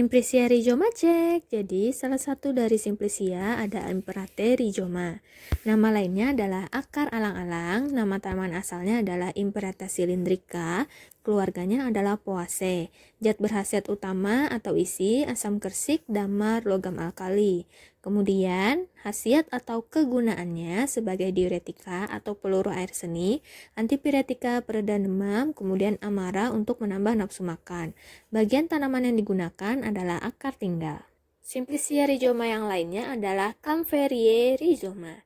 Simplicia rhizoma cek. Jadi salah satu dari Simplicia ada Imperate rhizoma. Nama lainnya adalah akar alang-alang. Nama tanaman asalnya adalah Imperata cylindrica. Keluarganya adalah Poaceae. Zat berkhasiat utama atau isi asam kersik, damar, logam alkali. Kemudian khasiat atau kegunaannya sebagai diuretika atau peluru air seni, antipiretika, pereda demam, kemudian amara untuk menambah nafsu makan. Bagian tanaman yang digunakan adalah akar tinggal. Simplicia rhizoma yang lainnya adalah Kaempferia rhizoma.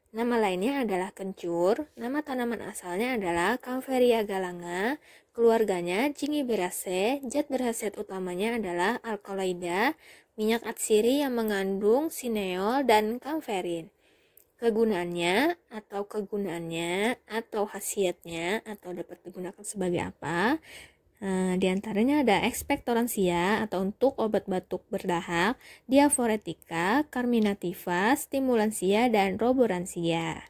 Nama lainnya adalah kencur. Nama tanaman asalnya adalah Kaempferia galanga. Keluarganya Zingiberaceae. Zat berkhasiat utamanya adalah alkaloida, minyak atsiri yang mengandung sineol dan kamferin. Kegunaannya atau khasiatnya atau dapat digunakan sebagai apa? Di antaranya ada ekspektoransia atau untuk obat batuk berdahak, diaforetika, carminativa, stimulansia, dan roboransia.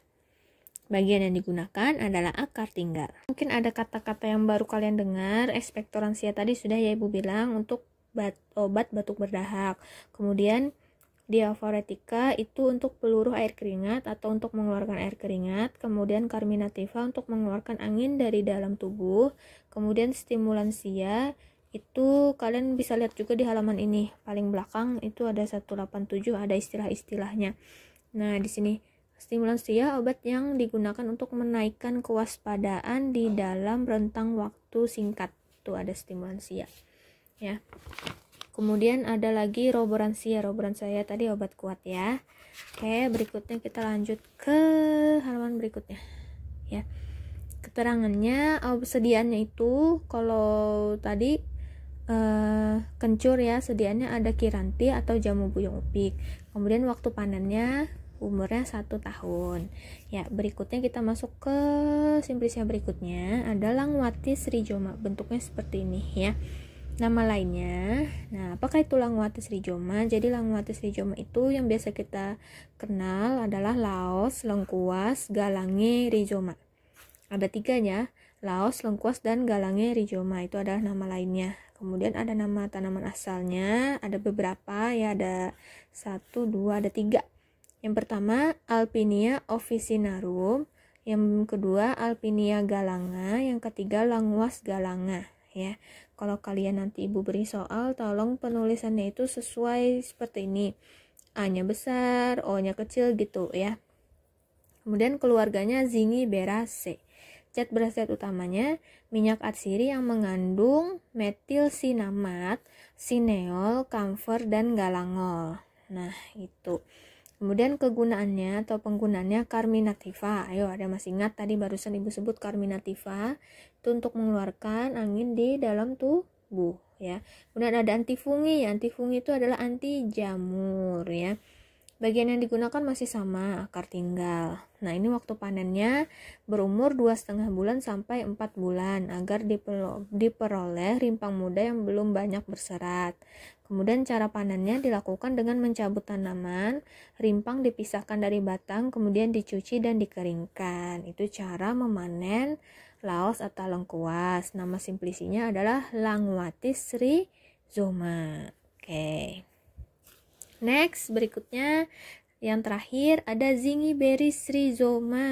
Bagian yang digunakan adalah akar tinggal. Mungkin ada kata-kata yang baru kalian dengar. Ekspektoransia tadi sudah ya Ibu bilang untuk obat batuk berdahak. Kemudian diaforetika itu untuk peluru air keringat atau untuk mengeluarkan air keringat. Kemudian carminativa untuk mengeluarkan angin dari dalam tubuh. Kemudian stimulansia itu kalian bisa lihat juga di halaman ini. Paling belakang itu ada 187, ada istilah-istilahnya. Nah, di sini stimulansia obat yang digunakan untuk menaikkan kewaspadaan di dalam rentang waktu singkat. Itu ada stimulansia. Ya. Kemudian ada lagi roboransia. Roboransia tadi obat kuat ya. Oke, berikutnya kita lanjut ke halaman berikutnya. Ya. Keterangannya, sediaannya itu kalau tadi kencur ya, sediaannya ada kiranti atau jamu buyung upik. Kemudian waktu panennya umurnya 1 tahun. Ya, berikutnya kita masuk ke Simplicia berikutnya. Ada Languatis rhizoma. Bentuknya seperti ini ya. Nama lainnya, nah apakah itu Languatis rhizoma? Jadi Languatis rhizoma itu yang biasa kita kenal adalah Laos, lengkuas, galange, rhizoma. Ada 3 ya, Laos, lengkuas, dan galange rhizoma. Itu adalah nama lainnya. Kemudian ada nama tanaman asalnya, ada beberapa ya, ada 1, 2, ada 3. Yang pertama Alpinia officinarum, yang kedua Alpinia galanga, yang ketiga Languas galanga ya. Kalau kalian nanti Ibu beri soal, tolong penulisannya itu sesuai seperti ini. A-nya besar, O-nya kecil gitu ya. Kemudian keluarganya Zingiberaceae. Zat berkhasiat utamanya minyak atsiri yang mengandung metilsinamat, sineol, kamfer, dan galangol. Nah, itu. Kemudian kegunaannya atau penggunaannya carminativa. Ayo, ada masih ingat tadi barusan Ibu sebut carminativa itu untuk mengeluarkan angin di dalam tubuh ya. Kemudian ada antifungi. Antifungi itu adalah anti jamur ya. Bagian yang digunakan masih sama, akar tinggal. Nah, ini waktu panennya berumur 2,5 bulan sampai 4 bulan agar diperoleh rimpang muda yang belum banyak berserat. Kemudian cara panennya dilakukan dengan mencabut tanaman, rimpang dipisahkan dari batang, kemudian dicuci dan dikeringkan. Itu cara memanen Laos atau lengkuas. Nama simplisinya adalah Languatis rhizoma. Oke. Next, berikutnya yang terakhir ada Zingiberis rhizoma.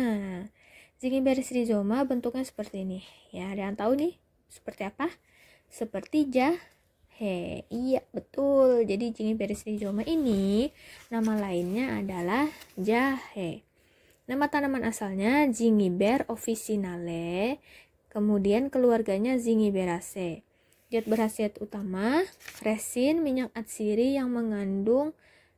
Zingiberis rhizoma bentuknya seperti ini. Ya, ada yang tahu nih seperti apa? Seperti jahe. Iya, betul. Jadi Zingiberis rhizoma ini nama lainnya adalah jahe. Nama tanaman asalnya Zingiber officinale. Kemudian keluarganya Zingiberaceae. Zat berkhasiat utama resin minyak atsiri yang mengandung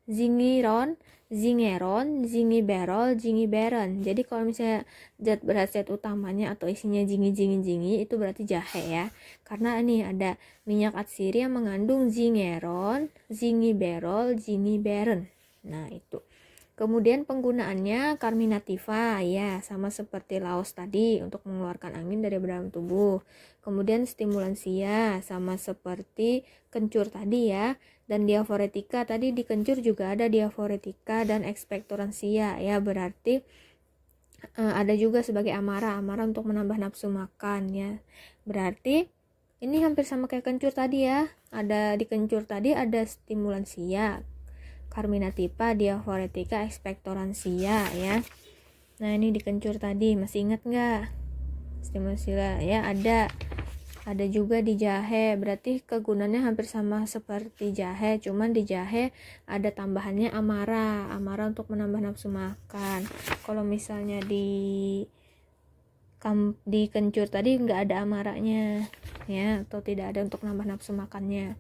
zingeron, zingiberol, zingiberon. Jadi kalau misalnya zat berkhasiat utamanya atau isinya jingi itu berarti jahe ya. Karena ini ada minyak atsiri yang mengandung zingeron, zingiberol, zingiberon. Nah, itu. Kemudian penggunaannya carminativa ya, sama seperti Laos tadi untuk mengeluarkan angin dari dalam tubuh. Kemudian stimulansia sama seperti kencur tadi ya. Dan diaforetika tadi di kencur juga ada diaforetika dan ekspektoransia ya, berarti ada juga sebagai amara untuk menambah nafsu makan ya. Berarti ini hampir sama kayak kencur tadi ya. ada di kencur tadi ada stimulansia, carminativa, diaphoretica, expectorantia ya. Nah ini di kencur tadi masih ingat nggak? Stimulansia ya ada juga di jahe, berarti kegunaannya hampir sama seperti jahe, cuman di jahe ada tambahannya amara untuk menambah nafsu makan. Kalau misalnya di kencur tadi nggak ada amaranya ya, atau tidak ada untuk nambah nafsu makannya.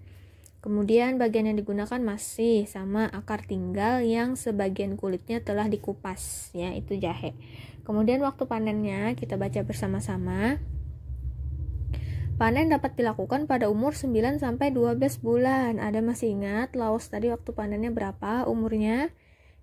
Kemudian bagian yang digunakan masih sama akar tinggal yang sebagian kulitnya telah dikupas ya, itu jahe. Kemudian waktu panennya kita baca bersama-sama. Panen dapat dilakukan pada umur 9 sampai 12 bulan. Ada masih ingat Laos tadi waktu panennya berapa umurnya?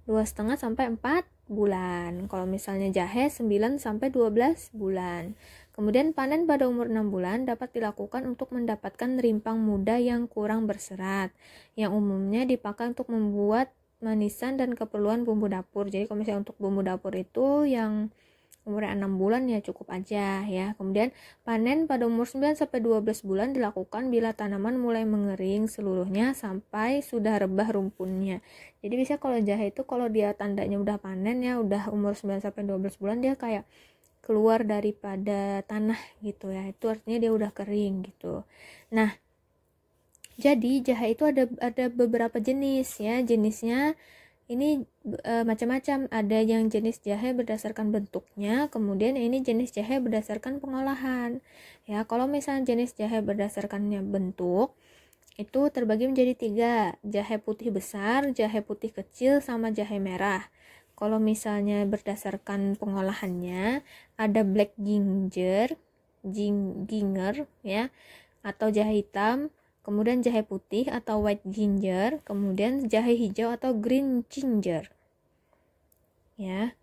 2,5 sampai 4 bulan. Kalau misalnya jahe 9 sampai 12 bulan. Kemudian panen pada umur 6 bulan dapat dilakukan untuk mendapatkan rimpang muda yang kurang berserat, yang umumnya dipakai untuk membuat manisan dan keperluan bumbu dapur. Jadi kalau misalnya untuk bumbu dapur itu yang umurnya 6 bulan ya cukup aja ya. Kemudian panen pada umur 9 sampai 12 bulan dilakukan bila tanaman mulai mengering seluruhnya sampai sudah rebah rumpunnya. Jadi bisa kalau jahe itu kalau dia tandanya udah panen ya, udah umur 9 sampai 12 bulan dia kayak keluar daripada tanah gitu ya. Itu artinya dia udah kering gitu. Nah, jadi jahe itu ada beberapa jenis ya. Jenisnya ini macam-macam, ada yang jenis jahe berdasarkan bentuknya, kemudian ini jenis jahe berdasarkan pengolahan ya. Kalau misalnya jenis jahe berdasarkannya bentuk itu terbagi menjadi 3, jahe putih besar, jahe putih kecil, sama jahe merah. Kalau misalnya berdasarkan pengolahannya ada black ginger ya, atau jahe hitam, kemudian jahe putih atau white ginger, kemudian jahe hijau atau green ginger. Ya.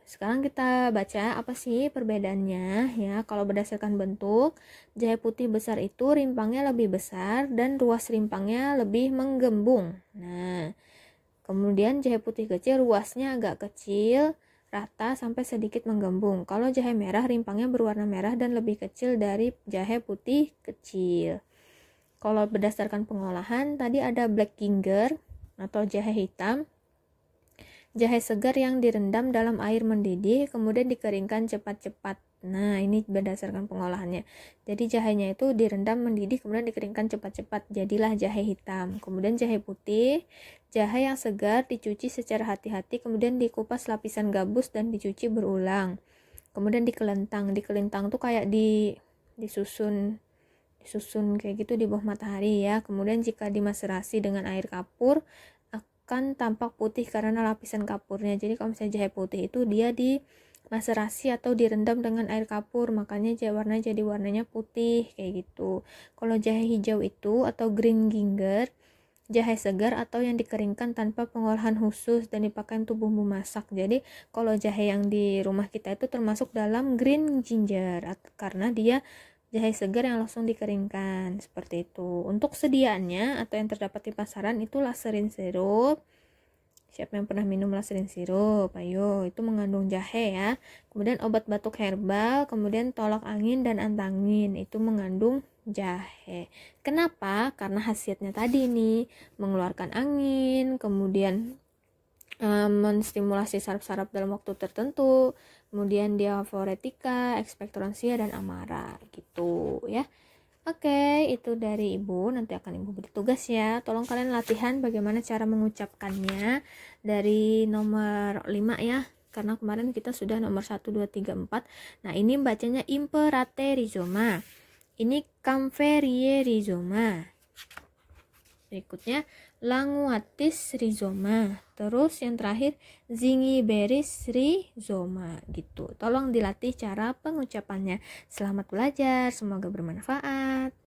Sekarang kita baca apa sih perbedaannya ya. Kalau berdasarkan bentuk, jahe putih besar itu rimpangnya lebih besar dan ruas rimpangnya lebih menggembung. Nah, kemudian jahe putih kecil ruasnya agak kecil, rata sampai sedikit menggembung. Kalau jahe merah rimpangnya berwarna merah dan lebih kecil dari jahe putih kecil. Kalau berdasarkan pengolahan, tadi ada black ginger atau jahe hitam, jahe segar yang direndam dalam air mendidih, kemudian dikeringkan cepat-cepat. Nah, ini berdasarkan pengolahannya. Jadi jahenya itu direndam mendidih, kemudian dikeringkan cepat-cepat, jadilah jahe hitam. Kemudian jahe putih, jahe yang segar dicuci secara hati-hati, kemudian dikupas lapisan gabus dan dicuci berulang. Kemudian dikelentang. Dikelentang tuh kayak disusun kayak gitu di bawah matahari ya. Kemudian jika dimaserasi dengan air kapur akan tampak putih karena lapisan kapurnya. Jadi kalau misalnya jahe putih itu dia dimaserasi atau direndam dengan air kapur, makanya warnanya jadi warnanya putih kayak gitu. Kalau jahe hijau itu atau green ginger, jahe segar atau yang dikeringkan tanpa pengolahan khusus dan dipakai untuk bumbu masak. Jadi kalau jahe yang di rumah kita itu termasuk dalam green ginger karena dia jahe segar yang langsung dikeringkan seperti itu. Untuk sediaannya atau yang terdapat di pasaran itu laserin sirup. Siapa yang pernah minum laserin sirup? Ayo, itu mengandung jahe ya. Kemudian obat batuk herbal, kemudian tolak angin dan antangin itu mengandung jahe. Kenapa? Karena khasiatnya tadi nih, mengeluarkan angin, kemudian menstimulasi saraf-saraf dalam waktu tertentu, kemudian diaphoretica, expectorantia, dan amara gitu ya. Oke, itu dari Ibu. Nanti akan Ibu beri tugas ya. Tolong kalian latihan bagaimana cara mengucapkannya dari nomor 5 ya. Karena kemarin kita sudah nomor 1, 2, 3, 4. Nah, ini bacanya imperate rhizoma. Ini camphorieae rhizoma. Berikutnya Languatis rhizoma. Terus yang terakhir Zingiberus rhizoma gitu. Tolong dilatih cara pengucapannya. Selamat belajar, semoga bermanfaat.